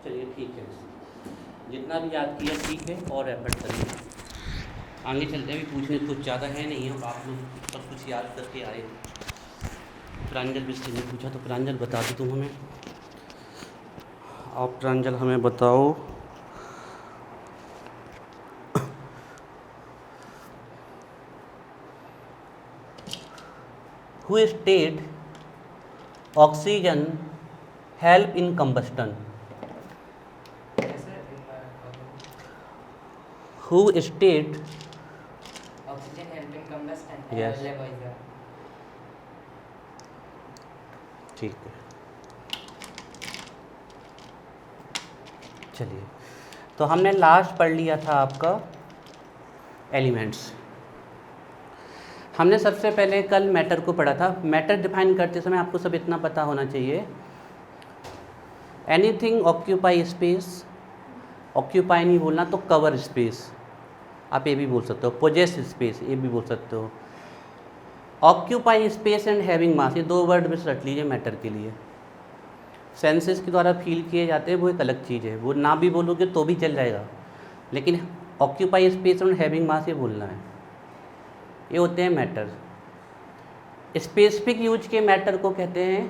चलिए ठीक है, जितना भी याद किया ठीक है और एफर्ट करिए। आगे चलते हैं, भी पूछने कुछ ज़्यादा है नहीं, अब आप लोग सब कुछ याद करके आए। प्रांजल विषय ने पूछा तो प्रांजल बता दो तुम हमें। आप प्रांजल हमें बताओ, who state oxygen help in combustion? Who state oxygen help in combustion? Yes. लेवोइजर। ठीक है, चलिए तो हमने लास्ट पढ़ लिया था आपका एलिमेंट्स। हमने सबसे पहले कल मैटर को पढ़ा था। मैटर डिफाइन करते समय आपको सब इतना पता होना चाहिए, एनीथिंग ऑक्यूपाई स्पेस, ऑक्यूपाई नहीं बोलना तो कवर स्पेस, आप ये भी बोल सकते हो, पोजेस स्पेस ये भी बोल सकते हो। Occupy space and having mass, ये दो वर्ड बस रख लीजिए मैटर के लिए। सेंसेस के द्वारा फील किए जाते हैं, वो एक अलग चीज़ है, वो ना भी बोलोगे तो भी चल जाएगा, लेकिन occupy space and having mass ये बोलना है। ये होते हैं मैटर। स्पेसिफिक यूज के मैटर को कहते हैं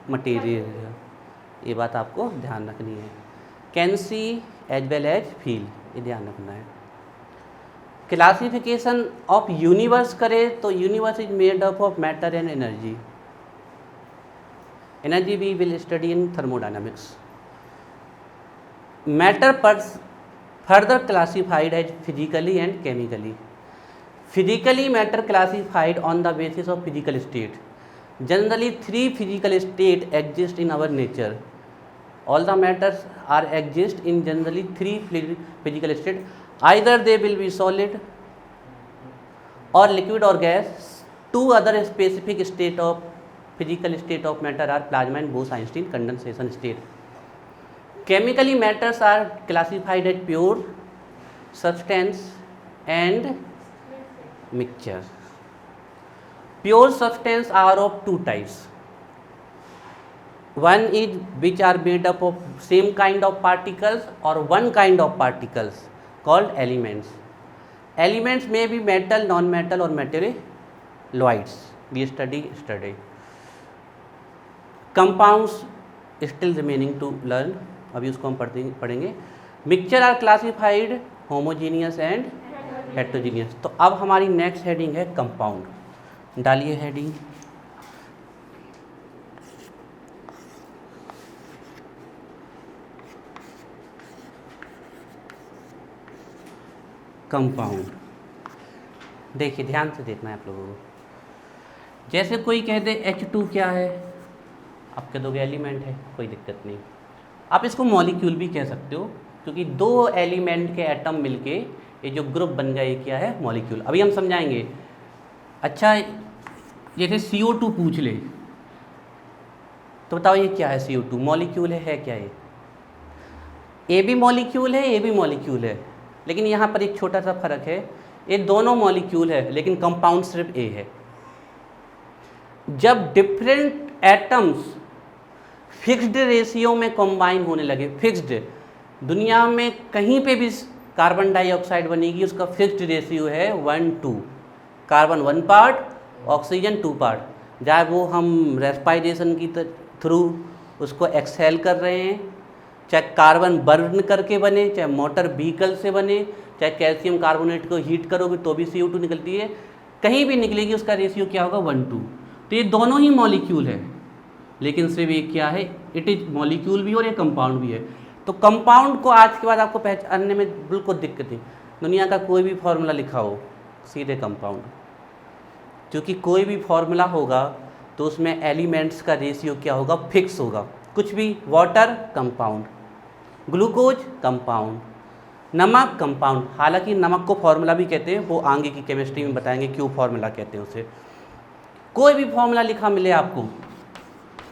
मटेरियल, ये बात आपको ध्यान रखनी है। Can see as well as feel, ये ध्यान रखना है। क्लासिफिकेशन ऑफ यूनिवर्स करें तो universe is made up of matter and energy. Energy we will study in thermodynamics. Matter पर further classified as physically and chemically. Physically, matter classified on the basis of physical state. Generally, three physical states exist in our nature. All the matters are exist in generally three physical states. Either they will be solid or liquid or gas. Two other specific state of physical state of matter are plasma and Bose-Einstein condensation state. Chemically, matters are classified as pure, substance and mixture. Pure substance are of two types. One is which are made up of same kind of particles or one kind of particles called elements. Elements may be metal, non-metal or metalloids. We study. Compounds still remaining to learn. अभी उसको हम पढ़ेंगे. Mixture are classified homogeneous and heterogeneous. तो अब हमारी next heading है compound. डालिए heading compound. देखिए ध्यान से देखना है आप लोगों को। जैसे कोई कह दे H2 क्या है, आप कह दोगे एलिमेंट है, कोई दिक्कत नहीं। आप इसको मॉलिक्यूल भी कह सकते हो, क्योंकि दो एलिमेंट के एटम मिलके ये जो ग्रुप बन गया, ये क्या है, मॉलिक्यूल। अभी हम समझाएंगे। अच्छा, जैसे CO2 पूछ ले तो बताओ ये क्या है? CO2 मॉलिक्यूल है क्या? ये भी मॉलिक्यूल है, ये भी मॉलिक्यूल है, लेकिन यहाँ पर एक छोटा सा फर्क है, ये दोनों मॉलिक्यूल है लेकिन कंपाउंड सिर्फ ए है। जब डिफरेंट एटम्स फिक्स्ड रेशियो में कंबाइन होने लगे, फिक्स्ड, दुनिया में कहीं पे भी कार्बन डाइऑक्साइड बनेगी, उसका फिक्स्ड रेशियो है 1:2, कार्बन 1 पार्ट, ऑक्सीजन 2 पार्ट। चाहे वो हम रेस्पायरेशन की थ्रू उसको एक्सहेल कर रहे हैं, चाहे कार्बन बर्न करके बने, चाहे मोटर व्हीकल से बने, चाहे कैल्शियम कार्बोनेट को हीट करोगे तो भी CO2 निकलती है, कहीं भी निकलेगी उसका रेशियो क्या होगा? 1:2। तो ये दोनों ही मॉलिक्यूल है, लेकिन सिर्फ एक क्या है, इट इज मॉलिक्यूल भी और ये कंपाउंड भी है। तो कंपाउंड को आज के बाद आपको पहचानने में बिल्कुल दिक्कत है। दुनिया का कोई भी फॉर्मूला लिखा हो, सीधे कंपाउंड, क्योंकि कोई भी फॉर्मूला होगा तो उसमें एलिमेंट्स का रेशियो क्या होगा? फिक्स होगा। कुछ भी, वाटर कंपाउंड, ग्लूकोज कंपाउंड, नमक कंपाउंड। हालांकि नमक को फॉर्मूला भी कहते हैं, वो आगे की केमिस्ट्री में बताएंगे क्यों फॉर्मूला कहते हैं उसे। कोई भी फॉर्मूला लिखा मिले आपको,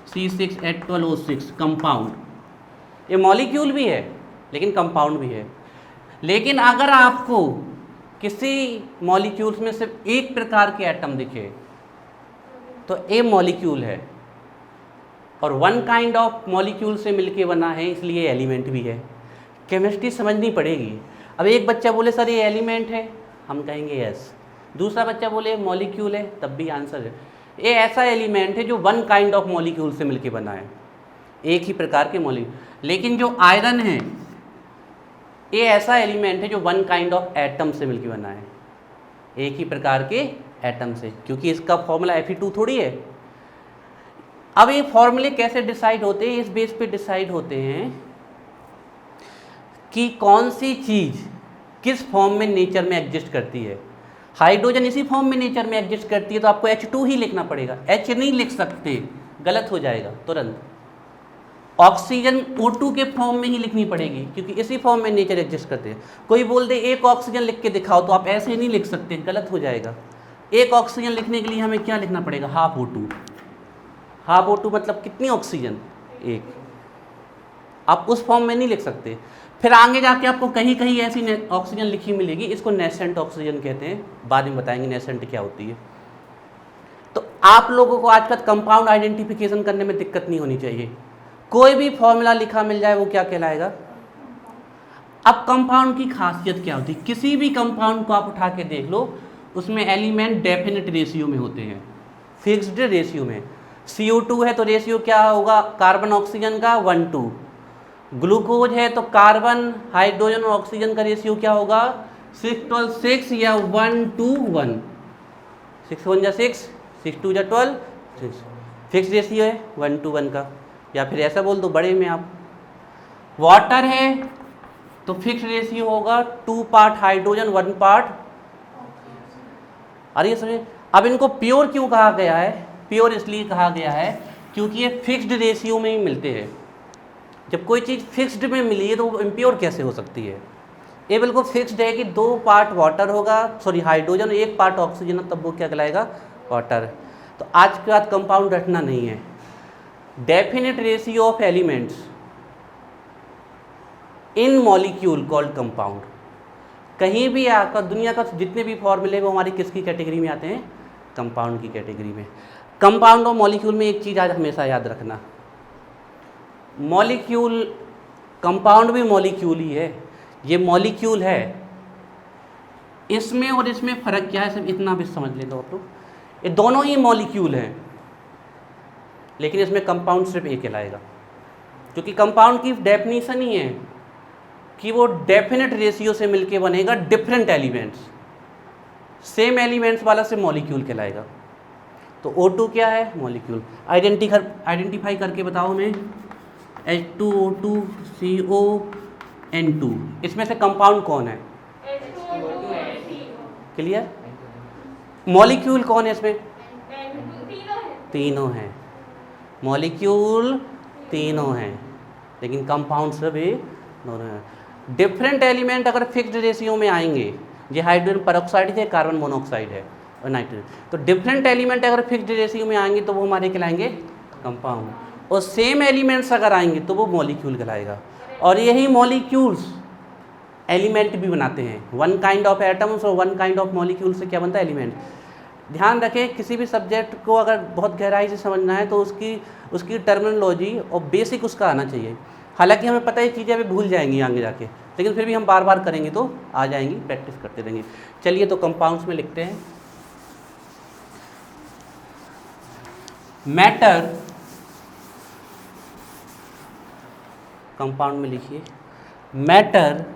C6H12O6 कंपाउंड, ये मॉलिक्यूल भी है लेकिन कंपाउंड भी है। लेकिन अगर आपको किसी मॉलिक्यूल्स में सिर्फ एक प्रकार के एटम दिखे तो ए मॉलिक्यूल है, और वन काइंड ऑफ मॉलिक्यूल से मिलके बना है, इसलिए एलिमेंट भी है। केमिस्ट्री समझनी पड़ेगी। अब एक बच्चा बोले सर ये एलिमेंट है, हम कहेंगे यस। दूसरा बच्चा बोले मॉलिक्यूल है, तब भी आंसर है। ये ऐसा एलिमेंट है जो वन काइंड ऑफ मॉलिक्यूल से मिलके बना है, एक ही प्रकार के मॉलिक्यूल। लेकिन जो आयरन है ये ऐसा एलिमेंट है जो वन काइंड ऑफ एटम से मिलके बना है, एक ही प्रकार के एटम से, क्योंकि इसका फॉर्मूला Fe2 थोड़ी है। अब ये फॉर्मूले कैसे डिसाइड होते हैं? इस बेस पे डिसाइड होते हैं कि कौन सी चीज़ किस फॉर्म में नेचर में एग्जिस्ट करती है। हाइड्रोजन इसी फॉर्म में नेचर में एग्जिस्ट करती है, तो आपको H2 ही लिखना पड़ेगा, H नहीं लिख सकते, गलत हो जाएगा तुरंत। ऑक्सीजन O2 के फॉर्म में ही लिखनी पड़ेगी, क्योंकि इसी फॉर्म में नेचर एग्जिस्ट करते हैं। कोई बोल दे एक ऑक्सीजन लिख के दिखाओ, तो आप ऐसे नहीं लिख सकते, गलत हो जाएगा। एक ऑक्सीजन लिखने के लिए हमें क्या लिखना पड़ेगा? Half O2। हाफ O2 मतलब कितनी ऑक्सीजन? एक। आप उस फॉर्म में नहीं लिख सकते। फिर आगे जाके आपको कहीं कहीं ऐसी ऑक्सीजन लिखी मिलेगी, इसको नेसेंट ऑक्सीजन कहते हैं, बाद में बताएंगे नेसेंट क्या होती है। तो आप लोगों को आज तक कंपाउंड आइडेंटिफिकेशन करने में दिक्कत नहीं होनी चाहिए। कोई भी फॉर्मूला लिखा मिल जाए वो क्या कहलाएगा? अब कंपाउंड की खासियत क्या होती है? किसी भी कंपाउंड को आप उठा के देख लो, उसमें एलिमेंट डेफिनेट रेशियो में होते हैं, फिक्स्ड रेशियो में। CO2 है तो रेशियो क्या होगा? कार्बन ऑक्सीजन का 1:2। ग्लूकोज है तो कार्बन हाइड्रोजन और ऑक्सीजन का रेशियो क्या होगा? 6:12 या 1:1। 6 1 जा 6, 6 2 जा 12, 6। फिक्स रेशियो है 1:1 का। या फिर ऐसा बोल दो बड़े में आप, वाटर है तो फिक्स रेशियो होगा 2 पार्ट हाइड्रोजन 1 पार्ट। अरे समझे? अब इनको प्योर क्यों कहा गया है? प्योर इसलिए कहा गया है क्योंकि ये फिक्स्ड रेशियो में ही मिलते हैं। जब कोई चीज़ फिक्स्ड में मिली है तो वो इम्प्योर कैसे हो सकती है? ये बिल्कुल फिक्स्ड है कि 2 पार्ट वाटर होगा, सॉरी हाइड्रोजन, 1 पार्ट ऑक्सीजन, तब वो क्या कहलाएगा? वाटर। तो आज के बाद कंपाउंड रटना नहीं है। Definite ratio of elements in molecule called compound. कहीं भी आपका दुनिया का जितने भी फॉर्मूले वो हमारी किसकी कैटेगरी में आते हैं? कंपाउंड की कैटेगरी में। कंपाउंड और मॉलिक्यूल में एक चीज़ आज हमेशा याद रखना, मॉलिक्यूल, कंपाउंड भी मॉलिक्यूल ही है। ये मॉलिक्यूल है, इसमें और इसमें फ़र्क क्या है? सिर्फ इतना भी समझ ले दो आप लोग, ये दोनों ही मॉलिक्यूल हैं, लेकिन इसमें कंपाउंड सिर्फ एक कहलाएगा, क्योंकि कंपाउंड की डेफिनेशन ही है कि वो डेफिनेट रेशियो से मिलके बनेगा डिफरेंट एलिमेंट्स, सेम एलिमेंट्स वाला से मॉलिक्यूल कहलाएगा। तो O2 क्या है? मॉलिक्यूल। आइडेंटिफाई करके बताओ हमें। H2O2 CON2, इसमें से कंपाउंड कौन है? क्लियर? मॉलिक्यूल कौन है इसमें? तीनों हैं। मॉलिक्यूल तीनों हैं, लेकिन कंपाउंड सभी दोनों हैं। डिफरेंट एलिमेंट अगर फिक्स्ड रेशियो में आएंगे, ये हाइड्रोजन पेरोक्साइड है, कार्बन मोनोऑक्साइड है और नाइट्रोजन, तो डिफरेंट एलिमेंट अगर फिक्स्ड रेशियो में आएंगे तो वो हमारे कहलाएंगे कंपाउंड, और सेम एलिमेंट्स अगर आएंगे तो वो मॉलिक्यूल कहलाएगा। और यही मॉलिक्यूल्स एलिमेंट भी बनाते हैं। वन काइंड ऑफ एटम्स और वन काइंड ऑफ मॉलिक्यूल से क्या बनता है? एलिमेंट। ध्यान रखें, किसी भी सब्जेक्ट को अगर बहुत गहराई से समझना है तो उसकी टर्मिनोलॉजी और बेसिक उसका आना चाहिए। हालांकि हमें पता है चीज़ें अभी भूल जाएंगी आगे जाके, लेकिन फिर भी हम बार बार करेंगे तो आ जाएंगी, प्रैक्टिस करते रहेंगे। चलिए तो कंपाउंड्स में लिखते हैं। मैटर, कंपाउंड में लिखिए matter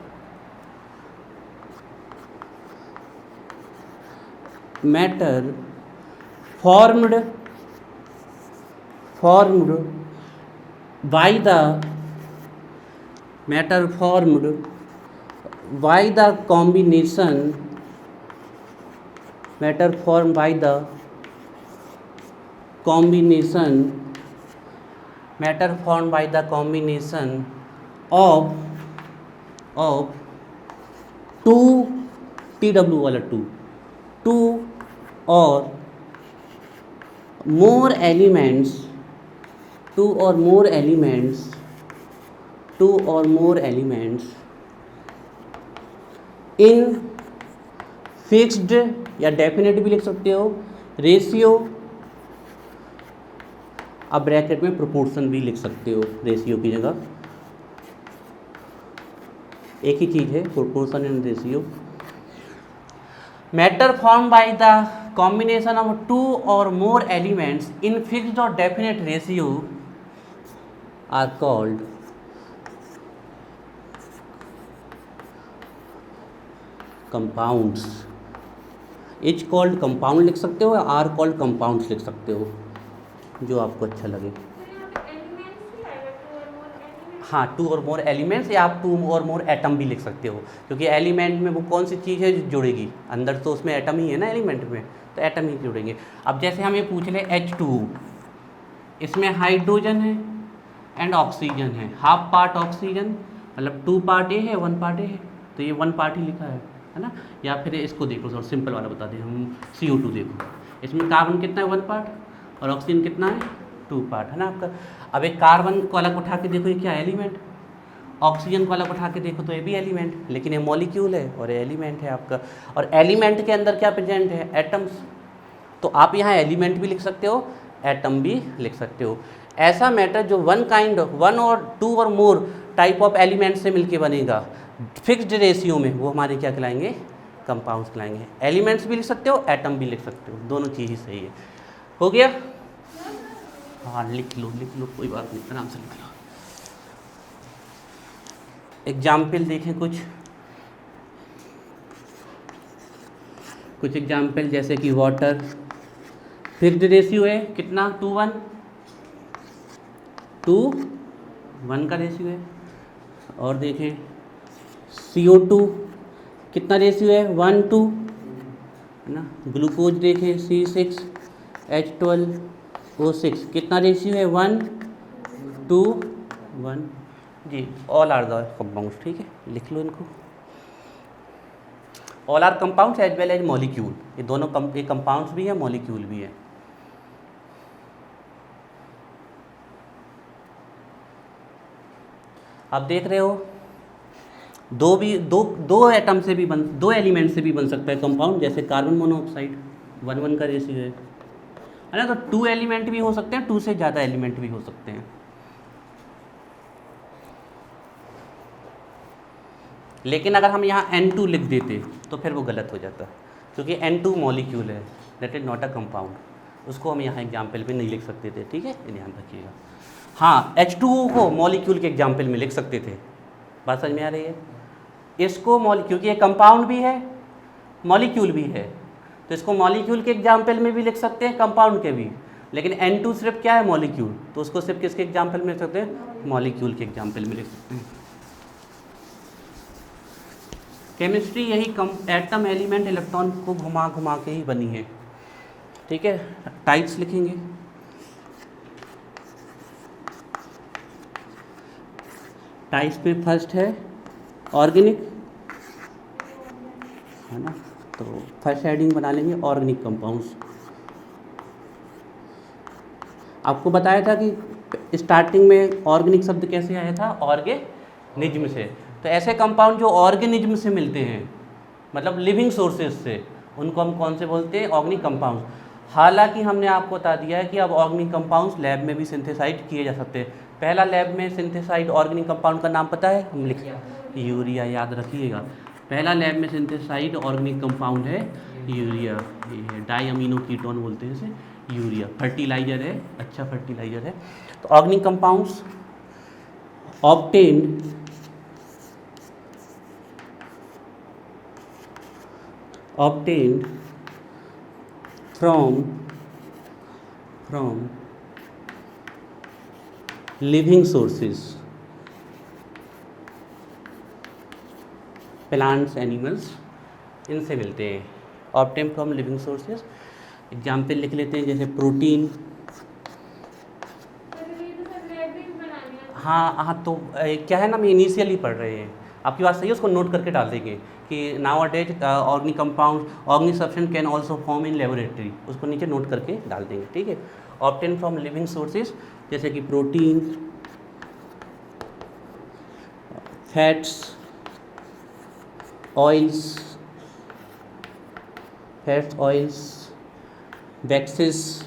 formed by the combination of two TW वाला two or more elements in fixed या डेफिनेट भी लिख सकते हो रेशियो अब ब्रैकेट में प्रोपोर्शन भी लिख सकते हो रेशियो की जगह, एक ही चीज़ है proportion and ratio. Matter form by the combination of two और मोर एलिमेंट्स इन फिक्स्ड और definite ratio are called compounds. Is called compound लिख सकते हो, आर कॉल्ड कंपाउंड्स लिख सकते हो, जो आपको अच्छा लगे। हाँ, टू और मोर एलिमेंट्स, या आप टू और मोर एटम भी लिख सकते हो, क्योंकि एलिमेंट में वो कौन सी चीज़ है जो जुड़ेगी, अंदर तो उसमें एटम ही है ना एलिमेंट में, तो एटम ही जुड़ेंगे। अब जैसे हम ये पूछ लें H2, इसमें हाइड्रोजन है एंड ऑक्सीजन है, हाफ पार्ट ऑक्सीजन, मतलब 2 पार्ट ए है 1 पार्ट ए है, तो ये 1 पार्ट ही लिखा है ना। या फिर इसको देखो, थोड़ा सिंपल वाला बता दें हम, CO2 देखो, इसमें कार्बन कितना है 1 पार्ट और ऑक्सीजन कितना है 2 पार्ट, है ना आपका। अब एक कार्बन को अलग उठा के देखो, ये क्या एलिमेंट, ऑक्सीजन को अलग उठा के देखो तो ये भी एलिमेंट, लेकिन ये मॉलिक्यूल है और ये एलिमेंट है आपका। और एलिमेंट के अंदर क्या प्रेजेंट है, एटम्स, तो आप यहाँ एलिमेंट भी लिख सकते हो, एटम भी लिख सकते हो। ऐसा मैटर जो वन और टू और मोर टाइप ऑफ एलिमेंट से मिलके बनेगा फिक्स्ड रेशियो में, वो हमारे क्या कहलाएंगे, कंपाउंड्स कहलाएंगे। एलिमेंट्स भी लिख सकते हो, एटम भी लिख सकते हो, दोनों चीज़ ही सही है। हो गया, हाँ लिख लो कोई बात नहीं, आराम से लिख लो। एग्जाम्पल देखें कुछ एग्जाम्पल, जैसे कि वाटर, फिक्स्ड रेशियो है कितना, 2:1 का रेशियो है। और देखें CO2 कितना रेशियो है, 1:2, है ना। ग्लूकोज देखें C6H12O6 कितना रेशियो है, 1:1 जी। ऑल आर द कंपाउंड्स, ठीक है, लिख लो इनको। All are compounds as well as molecule, ये दोनों कंपाउंड्स भी है, मॉलिक्यूल भी है। आप देख रहे हो दो एटम से भी दो एलिमेंट से भी बन सकता है कंपाउंड, जैसे कार्बन मोनोऑक्साइड 1:1 का रेशियो है ना। तो 2 एलिमेंट भी हो सकते हैं, 2 से ज़्यादा एलिमेंट भी हो सकते हैं। लेकिन अगर हम यहाँ N2 लिख देते तो फिर वो गलत हो जाता, क्योंकि N2 मॉलिक्यूल है, that is not a compound, उसको हम यहाँ एग्जाम्पल पे नहीं लिख सकते थे, ठीक है, ये ध्यान रखिएगा। हाँ, H2O को मॉलिक्यूल के एग्जाम्पल में लिख सकते थे, बात समझ में आ रही है। इसको क्योंकि ये कंपाउंड भी है मॉलिक्यूल भी है, तो इसको मॉलिक्यूल के एग्जाम्पल में भी लिख सकते हैं, कंपाउंड के भी। लेकिन N2 सिर्फ क्या है, मॉलिक्यूल, तो उसको सिर्फ किसके एग्जाम्पल में लिख सकते हैं, मॉलिक्यूल के एग्जाम्पल में लिख सकते हैं। केमिस्ट्री यही एटम, एलिमेंट, इलेक्ट्रॉन को घुमा घुमा के ही बनी है, ठीक है। टाइप्स लिखेंगे, टाइप्स में फर्स्ट है ऑर्गेनिक, है ना, तो फर्स्ट हेडिंग बना लेंगे ऑर्गेनिक कंपाउंड्स। आपको बताया था कि स्टार्टिंग में ऑर्गेनिक शब्द कैसे आया था, ऑर्गेनिज्म से। तो ऐसे कंपाउंड जो ऑर्गेनिज्म से मिलते हैं, मतलब लिविंग सोर्सेज से, उनको हम कौन से बोलते हैं, ऑर्गेनिक कंपाउंड्स। हालांकि हमने आपको बता दिया है कि अब ऑर्गेनिक कंपाउंड्स लैब में भी सिंथेसाइड किए जा सकते हैं। पहला लैब में सिंथेसाइड ऑर्गेनिक कंपाउंड का नाम पता है, हम लिख, यूरिया, याद रखिएगा। पहला लैब में सिंथेसाइड ऑर्गेनिक कंपाउंड है यूरिया, ये है डाई अमीनो कीटोन बोलते हैं इसे, यूरिया। फर्टिलाइजर है, अच्छा फर्टिलाइजर है। तो organic compounds obtained from living sources, plants, animals, इनसे मिलते हैं, obtain from living sources. Example लिख लेते हैं, जैसे प्रोटीन। हाँ, तो क्या है ना, हम इनिशियली पढ़ रहे हैं, आपकी बात सही है, उसको नोट करके डाल देंगे कि now days organic compound, organic substance can also form in laboratory, उसको नीचे नोट करके डाल देंगे, ठीक है। ऑब्टेन फ्रॉम लिविंग सोर्सेज, जैसे कि protein, fats, oils, waxes,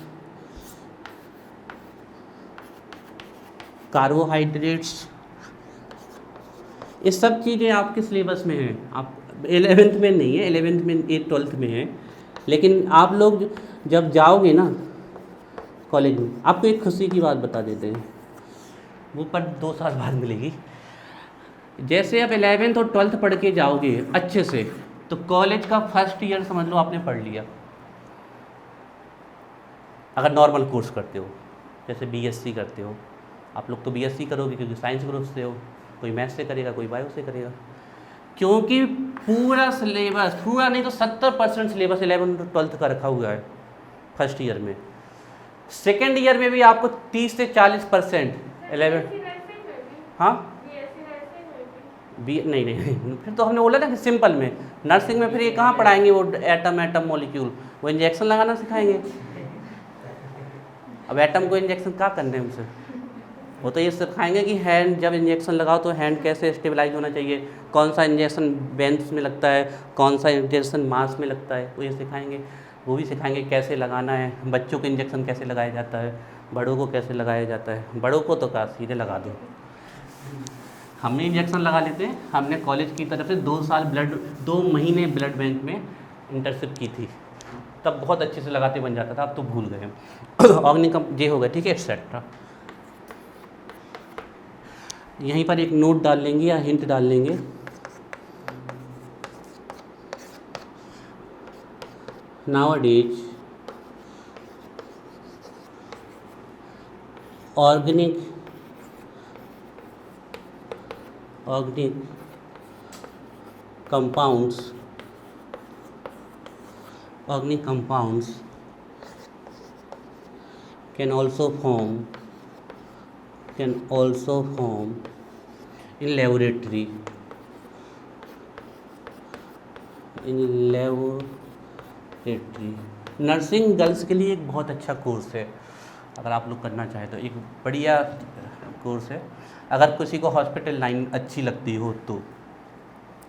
carbohydrates, ये सब चीज़ें आपके सिलेबस में हैं। आप 11th में नहीं है, 11th में, ये 12th में है। लेकिन आप लोग जब जाओगे ना कॉलेज में, आपको एक खुशी की बात बता देते हैं, वो पर 2 साल बाद मिलेगी। जैसे आप 11th और 12th पढ़ के जाओगे अच्छे से, तो कॉलेज का फर्स्ट ईयर समझ लो आपने पढ़ लिया, अगर नॉर्मल कोर्स करते हो, जैसे बीएससी करते हो। आप लोग तो बीएससी करोगे क्योंकि साइंस ग्रुप से हो, कोई मैथ से करेगा, कोई बायो से करेगा, क्योंकि पूरा सिलेबस, पूरा नहीं तो 70% सिलेबस 11th और 12th का रखा हुआ है फर्स्ट ईयर में। सेकेंड ईयर में भी आपको 30 से 40% 11, हाँ नहीं फिर तो हमने बोला ना कि सिंपल में, नर्सिंग में फिर ये कहाँ पढ़ाएंगे, वो एटम मॉलिक्यूल, वो इंजेक्शन लगाना सिखाएंगे। अब एटम को इंजेक्शन क्या करने हैं उनसे, वो तो ये सिखाएंगे कि हैंड जब इंजेक्शन लगाओ तो हैंड कैसे स्टेबलाइज होना चाहिए, कौन सा इंजेक्शन वेन्स में लगता है, कौन सा इंजेक्शन मांस में लगता है, वो ये सिखाएंगे। वो भी सिखाएंगे कैसे लगाना है, बच्चों को इंजेक्शन कैसे लगाया जाता है, बड़ों को कैसे लगाया जाता है। बड़ों को तो क्या सीधे लगा दो, हमने इंजेक्शन लगा लेते हैं। हमने कॉलेज की तरफ से 2 महीने ब्लड बैंक में इंटर्नशिप की थी, तब बहुत अच्छे से लगाते बन जाता था, अब तो भूल गए। ऑर्गेनिक जे हो गया, ठीक है, एक्सेट्रा। यहीं पर एक नोट डाल लेंगे या हिंट डाल लेंगे, nowadays organic compounds can also form in laboratory nursing girls के लिए एक बहुत अच्छा कोर्स है, अगर आप लोग करना चाहें तो एक बढ़िया कोर्स है, अगर किसी को हॉस्पिटल लाइन अच्छी लगती हो तो।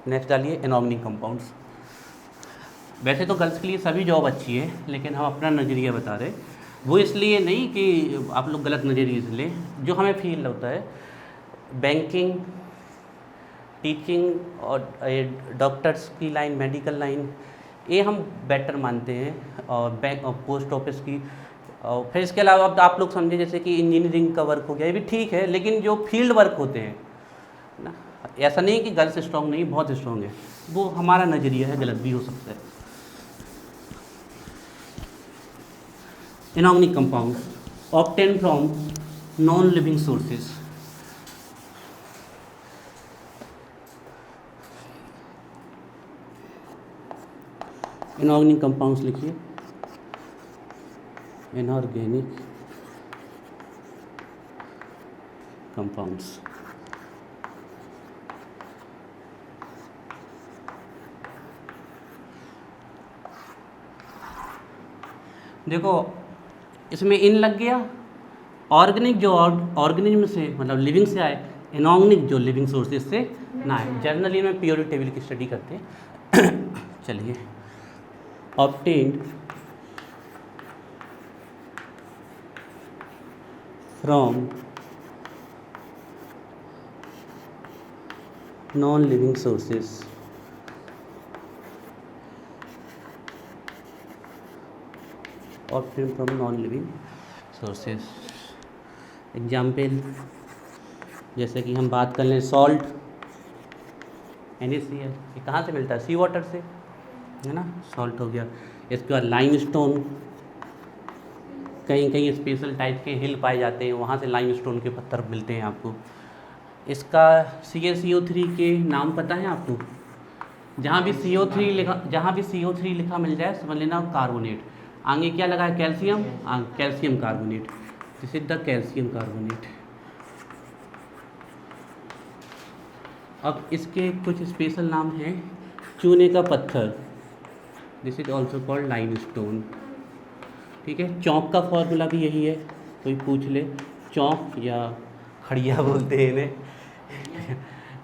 नेक्स्ट डालिए इनऑर्गेनिक कंपाउंड्स। वैसे तो गर्ल्स के लिए सभी जॉब अच्छी है, लेकिन हम अपना नज़रिया बता रहे, वो इसलिए नहीं कि आप लोग गलत नज़रिए से लें, जो हमें फील होता है बैंकिंग, टीचिंग और डॉक्टर्स की लाइन, मेडिकल लाइन, ये हम बेटर मानते हैं, और बैंक और पोस्ट ऑफिस की। और फिर इसके अलावा अब आप लोग समझे जैसे कि इंजीनियरिंग का वर्क हो गया, ये भी ठीक है, लेकिन जो फील्ड वर्क होते हैं ना, ऐसा नहीं कि गर्ल्स स्ट्रॉन्ग नहीं, बहुत स्ट्रॉन्ग है, वो हमारा नज़रिया है, गलत भी हो सकता है। Inorganic compound obtain from non living sources. Inorganic compounds लिखिए, इनऑर्गेनिक कंपाउंड्स। देखो इसमें इन लग गया, ऑर्गेनिक जो ऑर्गेनिज्म से मतलब लिविंग से आए, इनऑर्गेनिक जो लिविंग सोर्सेज से ना आए। जनरली में पीरियोडिक टेबल की स्टडी करते हैं। चलिए, obtained from non living sources, obtained from non living sources. Example जैसे कि हम बात कर लें सॉल्ट, NaCl, ये कहाँ से मिलता है? सी वाटर से, है ना, सॉल्ट हो गया। इसके बाद लाइमस्टोन, कहीं कहीं स्पेशल टाइप के हिल पाए जाते हैं, वहाँ से लाइमस्टोन के पत्थर मिलते हैं आपको। इसका CaCO3 के नाम पता है आपको? जहाँ भी CO3 लिखा मिल जाए समझ लेना कार्बोनेट। आगे क्या लगा है? Calcium, calcium carbonate, this is the calcium carbonate. अब इसके कुछ स्पेशल नाम हैं। चूने का पत्थर, this is also called limestone, ठीक है। चौक का फॉर्मूला भी यही है, कोई पूछ ले, चौक या खड़िया बोलते हैं इन्हें,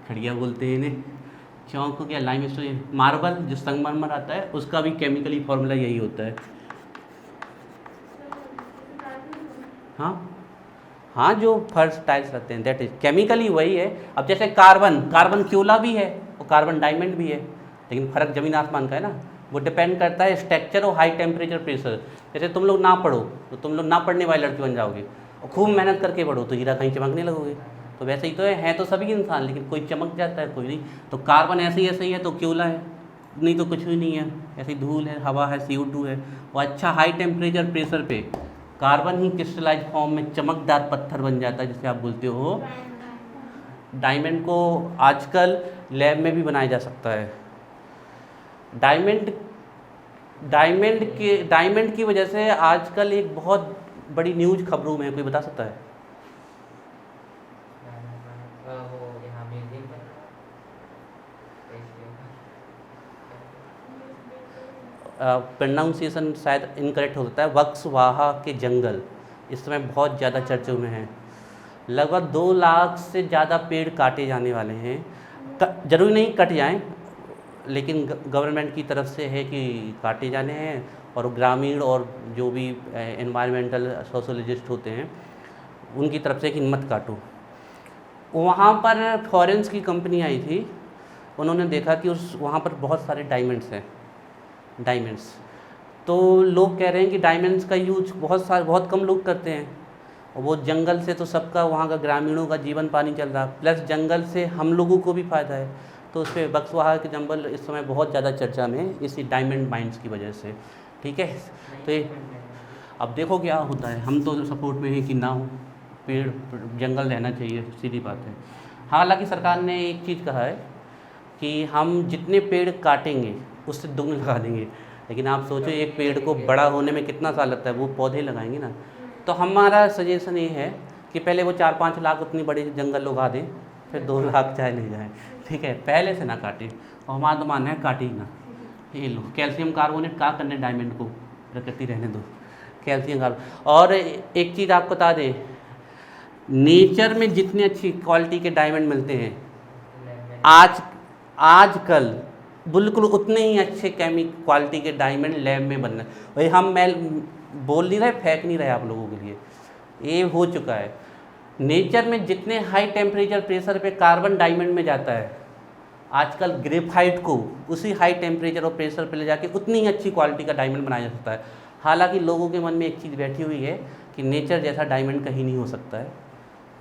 खड़िया बोलते हैं इन्हें। चौक को क्या, लाइमस्टोन। मार्बल जो संगमरमर आता है उसका भी केमिकली फॉर्मूला यही होता है। हाँ हाँ, जो फर्श टाइल्स रखते हैं दैट इज केमिकली वही है। अब जैसे कार्बन, कार्बन क्यूला भी है और कार्बन डायमंड भी है, लेकिन फ़र्क ज़मीन आसमान का है ना। वो डिपेंड करता है स्ट्रक्चर और हाई टेम्परेचर प्रेशर। जैसे तुम लोग ना पढ़ो तो तुम लोग ना पढ़ने वाले लड़के बन जाओगे, और खूब मेहनत करके पढ़ो तो हीरा कहीं चमकने लगोगे। तो वैसे ही तो है तो सभी इंसान, लेकिन कोई चमक जाता है कोई नहीं। तो कार्बन ऐसे ही है तो क्यूला है, नहीं तो कुछ भी नहीं है, ऐसी धूल है, हवा है, CO2 है। वो अच्छा हाई टेम्परेचर प्रेशर पे कार्बन ही क्रिस्टलाइज फॉर्म में चमकदार पत्थर बन जाता है, जिसे आप बोलते हो डायमंड। को आजकल लैब में भी बनाया जा सकता है। डायमंड की वजह से आजकल एक बहुत बड़ी न्यूज़ खबरों में है, कोई बता सकता है? वो यहाँ म्यूजियम बन रहा है। प्रोनाउंसिएशन शायद इनकरेक्ट हो सकता है। वक्सवाहा के जंगल इस समय बहुत ज़्यादा चर्चों में हैं। लगभग 2 लाख से ज़्यादा पेड़ काटे जाने वाले हैं। जरूरी नहीं कट जाएं, लेकिन गवर्नमेंट की तरफ से है कि काटे जाने हैं, और ग्रामीण और जो भी एनवायरमेंटल सोशोलॉजिस्ट होते हैं उनकी तरफ से कि मत काटो। वहाँ पर फॉरेंस की कंपनी आई थी, उन्होंने देखा कि वहाँ पर बहुत सारे डायमंड्स हैं, डायमंड्स। तो लोग कह रहे हैं कि डायमंड्स का यूज बहुत कम लोग करते हैं, और वो जंगल से तो सबका, वहाँ का ग्रामीणों का जीवन पानी चल रहा, प्लस जंगल से हम लोगों को भी फ़ायदा है। तो उस पर बक्सवाहा के जंगल इस समय बहुत ज़्यादा चर्चा में है, इसी डायमंड माइंस की वजह से। ठीक है, तो ये अब देखो क्या होता है। हम तो सपोर्ट में हैं कि ना हो, पेड़ जंगल रहना चाहिए, सीधी बात है। हालांकि सरकार ने एक चीज़ कहा है कि हम जितने पेड़ काटेंगे उससे दुगने लगा देंगे, लेकिन आप सोचो एक पेड़ को बड़ा होने में कितना साल लगता है, वो पौधे लगाएंगे ना। तो हमारा सजेशन ये है कि पहले वो 4-5 लाख उतनी बड़ी जंगल उगा दें, फिर 2 लाख चाहे ले जाएँ, ठीक है, पहले से ना काटें। और हमारा तो मानना है काटे ही ना। ये लो कैल्शियम कार्बोनेट का करने डायमंड को, प्रकृति रहने दो, कैल्शियम कार्बोनेट। और एक चीज़ आपको बता दें, नेचर में जितनी अच्छी क्वालिटी के डायमंड मिलते हैं आजकल बिल्कुल उतने ही अच्छे क्वालिटी के डायमंड लैब में बन रहे हैं। वही हम बोल नहीं रहे, फेंक नहीं रहे आप लोगों के लिए, ये हो चुका है। नेचर में जितने हाई टेम्परेचर प्रेशर पे कार्बन डायमंड में जाता है, आजकल ग्रेफाइट को उसी हाई टेम्परेचर और प्रेशर पे ले जाके उतनी ही अच्छी क्वालिटी का डायमंड बनाया जा सकता है। हालांकि लोगों के मन में एक चीज़ बैठी हुई है कि नेचर जैसा डायमंड कहीं नहीं हो सकता है,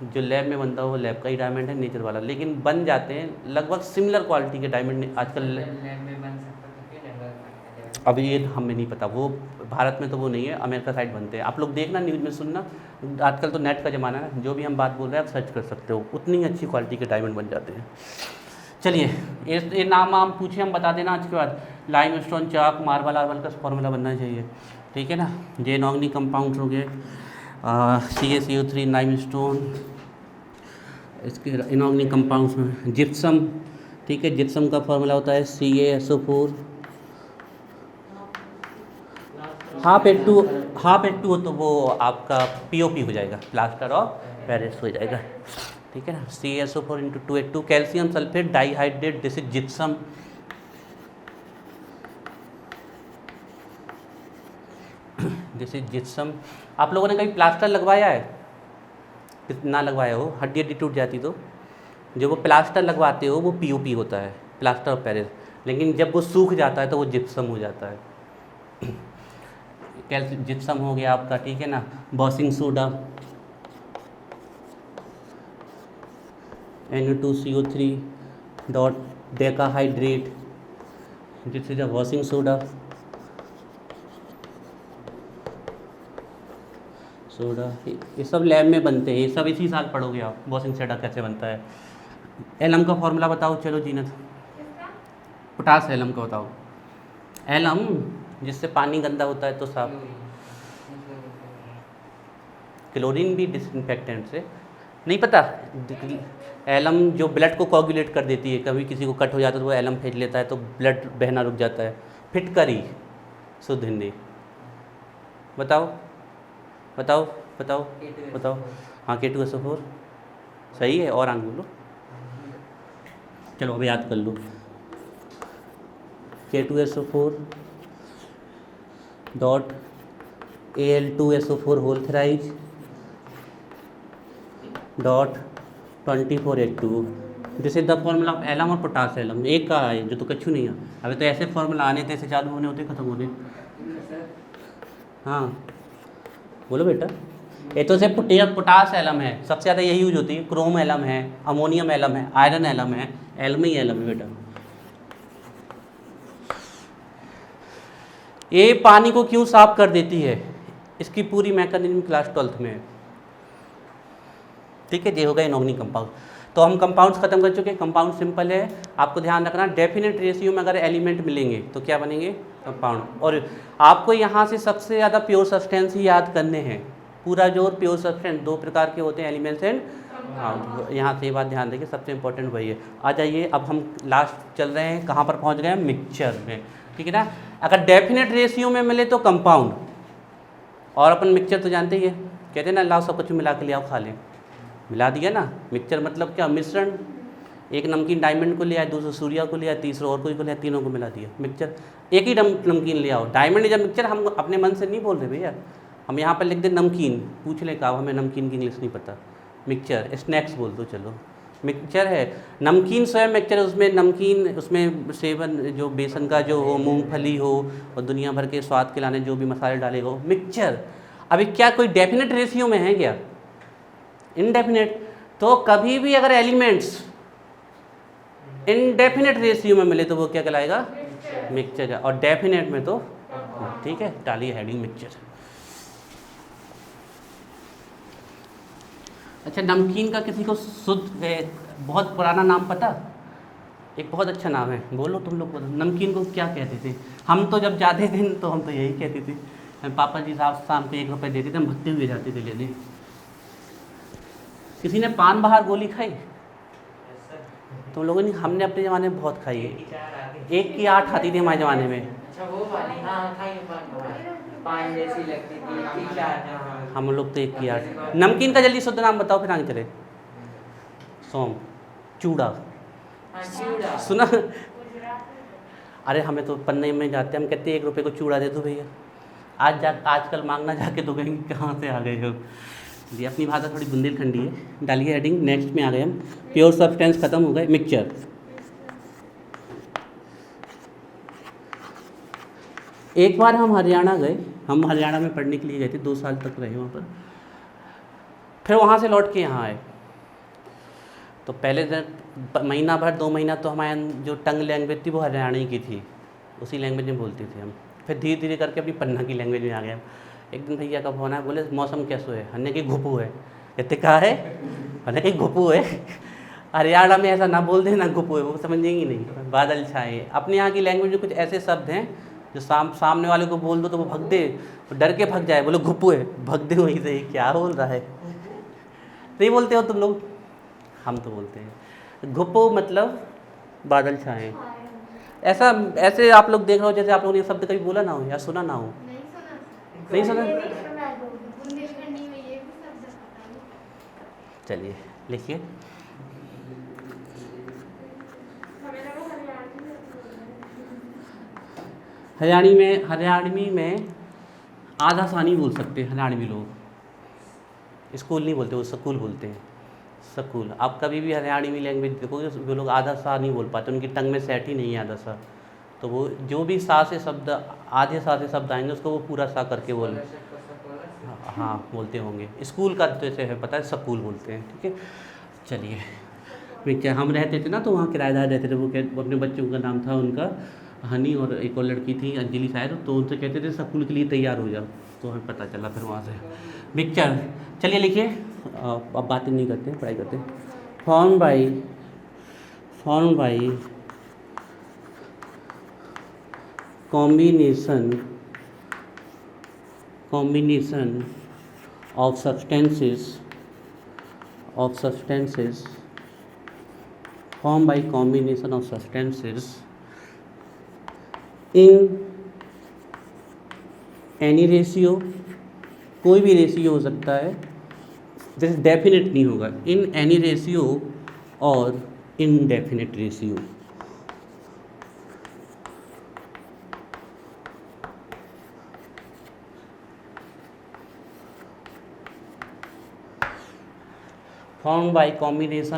जो लैब में बनता है वो लैब का ही डायमंड है, नेचर वाला। लेकिन बन जाते हैं लगभग सिमिलर क्वालिटी के डायमंड आजकल लैब में बन सकता तो क्यों जंगल काटा जाए? अब ये हमें नहीं पता, वो भारत में तो वो नहीं है, अमेरिका साइड बनते हैं। आप लोग देखना, न्यूज़ में सुनना, आजकल तो नेट का ज़माना है, जो भी हम बात बोल रहे हैं आप सर्च कर सकते हो, उतनी अच्छी क्वालिटी के डायमंड बन जाते हैं। चलिए, ये नाम हम पूछे हम बता देना आज के बाद। लाइम स्टोन, चाक, मार्बल आर्बल का फॉर्मूला बनना चाहिए, ठीक है ना। जे नॉग्नी कंपाउंड हो गए, CaCO3 लाइम स्टोन, इसके इनऑर्गेनिक कंपाउंड्स में जिप्सम, ठीक है, जिप्सम का फॉर्मूला होता है CaSO4। हाफ H2 हो तो वो आपका POP हो जाएगा, प्लास्टर ऑफ पेरिस हो जाएगा, ठीक है ना। CaSO4 × 2H2, calcium sulphate dihydrate, this is gypsum. This is gypsum. आप लोगों ने कभी प्लास्टर लगवाया है? ना लगवाया हो, हड्डी हड्डी टूट जाती तो जो वो प्लास्टर लगवाते हो वो POP होता है, प्लास्टर ऑफ पेरिस। लेकिन जब वो सूख जाता है तो वो जिप्सम हो जाता है। कैल्शियम जिप्सम हो गया आपका, ठीक है ना। Washing soda, Na2CO3 dot decahydrate, this is a washing soda. ये सब लैब में बनते हैं, ये सब इसी साल पढ़ोगे आप, वॉशिंग सोडा कैसे बनता है। एलम का फॉर्मूला बताओ, चलो जीनत। पोटास एलम का बताओ। एलम जिससे पानी गंदा होता है तो साफ, क्लोरीन भी डिसइंफेक्टेंट से, नहीं पता। एलम जो ब्लड को कोगुलेट कर देती है, कभी किसी को कट हो जाता है तो वो एलम फेंक लेता है तो ब्लड बहना रुक जाता है। फिटकरी शुद्ध हिंदी बताओ बताओ बताओ बताओ। हाँ, K2SO4 सही है, और आगे बोलो, चलो अब याद कर लो। K2SO4 dot Al2SO4 whole thrice dot 2482। This is the formula of alum और पोटास एलम। एक का है जो तो कछु नहीं है। अभी तो ऐसे फॉर्मूला आने थे, ऐसे चालू होने होते खत्म होने। हाँ बोलो बेटा। ये तो सिर्फ पोटास एलम है, सबसे ज़्यादा यही यूज होती है। क्रोम एलम है, अमोनियम एलम है, आयरन एलम है, एलमी एलम है बेटा। ये पानी को क्यों साफ कर देती है, इसकी पूरी मैकेनिज्म क्लास 12th में है। ठीक है, ये होगा इनऑर्गेनिक कंपाउंड। तो हम कंपाउंड्स खत्म कर चुके हैं। कंपाउंड सिंपल है, आपको ध्यान रखना डेफिनेट रेशियो में अगर एलिमेंट मिलेंगे तो क्या बनेंगे, कंपाउंड। और आपको यहाँ से सबसे ज़्यादा प्योर सब्सटेंस ही याद करने हैं। पूरा जोर प्योर सब्सटेंस, दो प्रकार के होते हैं, एलिमेंट्स एंड। हाँ, यहाँ से ये बात ध्यान देखिए, सबसे इंपॉर्टेंट वही है। आ जाइए, अब हम लास्ट चल रहे हैं, कहाँ पर पहुँच गए हैं, मिक्सचर में। ठीक है ना। अगर डेफिनेट रेशियो में मिले तो कंपाउंड, और अपन मिक्सचर तो जानते ही है, कहते हैं ना लाओ सब कुछ मिला के ले आओ खा लें, मिला दिया ना। मिक्सचर मतलब क्या, मिश्रण। एक नमकीन डायमंड को ले आया, दूसरा सूर्या को ले आया, तीसरा और कोई को ले आया, तीनों को मिला दिया मिक्सचर। एक ही नमकीन ले आओ, डायमंड या मिक्सचर हम अपने मन से नहीं बोल रहे भैया। हम यहाँ पर लिख दे नमकीन, पूछ ले कहा हमें नमकीन की इंग्लिश नहीं पता। मिक्सचर स्नैक्स बोल दो, चलो मिक्सचर है। नमकीन स्वयं मिक्सचर, उसमें नमकीन, उसमें सेवन जो बेसन का जो हो, मूंगफली हो, और दुनिया भर के स्वाद के लाने जो भी मसाले डाले हो, मिक्सचर। अभी क्या कोई डेफिनेट रेशियो में है क्या, इनडेफिनेट। तो कभी भी अगर एलिमेंट्स इनडेफिनेट रेशियो में मिले तो वो क्या कहलाएगा, मिक्सचर है। और डेफिनेट में तो ठीक है, डालिए हेडिंग मिक्सचर। अच्छा, नमकीन का किसी को शुद्ध बहुत पुराना नाम पता, एक बहुत अच्छा नाम है, बोलो तुम लोग बोलो, नमकीन को क्या कहते थे। हम तो जब जाते थे तो हम तो यही कहते थे, हम पापा जी साहब शाम को 1 रुपये देते थे, हम भगते हुए जाते थे लेने। किसी ने पान बहार गोली खाई तुम लोगों ने, हमने अपने ज़माने में बहुत खाई है। 1 की 8 आती थी हमारे ज़माने में। अच्छा वो वाली, हाँ खाई पान जैसी लगती थी। हम लोग तो 1 की 8। नमकीन का जल्दी शुद्ध नाम बताओ फिर आगे चले। सौंफ, चूड़ा, सुना। अरे हमें तो पन्ने में जाते हम कहते 1 रुपये को चूड़ा दे दो भैया। आजकल मांगना जाके तो कहेंगे कहाँ से आ गए हो। जी, अपनी भाषा थोड़ी बुंदेलखंडी है। डालिए हेडिंग, नेक्स्ट में आ गए हम। प्योर सब्सटेंस खत्म हो गए, मिक्सचर। एक बार हम हरियाणा गए, हम हरियाणा में पढ़ने के लिए गए थे, 2 साल तक रहे वहाँ पर। फिर वहाँ से लौट के यहाँ आए। तो पहले महीना भर 2 महीना तो हमारे जो टंग लैंग्वेज थी वो हरियाणा की थी, उसी लैंग्वेज में बोलते थे हम। फिर धीरे धीरे करके अपनी पन्ना की लैंग्वेज में आ गए। एक दिन भैया का फोन आया, बोले मौसम कैसो है, हमने की घुपू है। कहते कहा है, हमने कही घुपू है। हरियाणा में ऐसा ना बोल दे ना घुपू है, वो समझेंगी नहीं। बादल छाए, अपने यहाँ की लैंग्वेज में कुछ ऐसे शब्द हैं जो सामने वाले को बोल दो तो वो भग दे, वो डर के भग जाए, बोले घुपू है, भग दे वहीं से, क्या बोल रहा है। नहीं बोलते हो तुम लोग, हम तो बोलते हैं। घुपू मतलब बादल छाए। ऐसा ऐसे आप लोग देख रहे हो जैसे आप लोगों ने शब्द कभी बोला ना हो या सुना ना हो। नहीं सुना। चलिए लिखिए। हरियाणवी में आधा सा नहीं बोल सकते हरियाणवी लोग। स्कूल नहीं बोलते, वो स्कूल बोलते हैं, स्कूल। आप कभी भी हरियाणवी लैंग्वेज देखोगे वो लोग आधा सा नहीं बोल पाते, उनकी टंग में सेट ही नहीं है आधा सा। तो वो जो भी सा से शब्द, आधे सा से शब्द आएंगे उसको वो पूरा सा करके बोल, हाँ बोलते होंगे। स्कूल का तो ऐसे है पता है, स्कूल बोलते हैं। ठीक है, चलिए। मैं क्या, हम रहते थे ना तो वहाँ किराएदार रहते थे, वो अपने बच्चों का नाम था उनका हनी, और एक और लड़की थी अंजलि शायद, तो उनसे कहते थे स्कूल के लिए तैयार हो जाओ। तो हमें पता चला फिर वहाँ से मिक्सचर। चलिए लिखिए, अब बातें नहीं करते, पढ़ाई करते। Form by combination of substances formed by combination of substances in any ratio, कोई भी रेशियो हो सकता है, जैसे डेफिनेट नहीं होगा, इन एनी रेशियो और indefinite ratio. Form by combination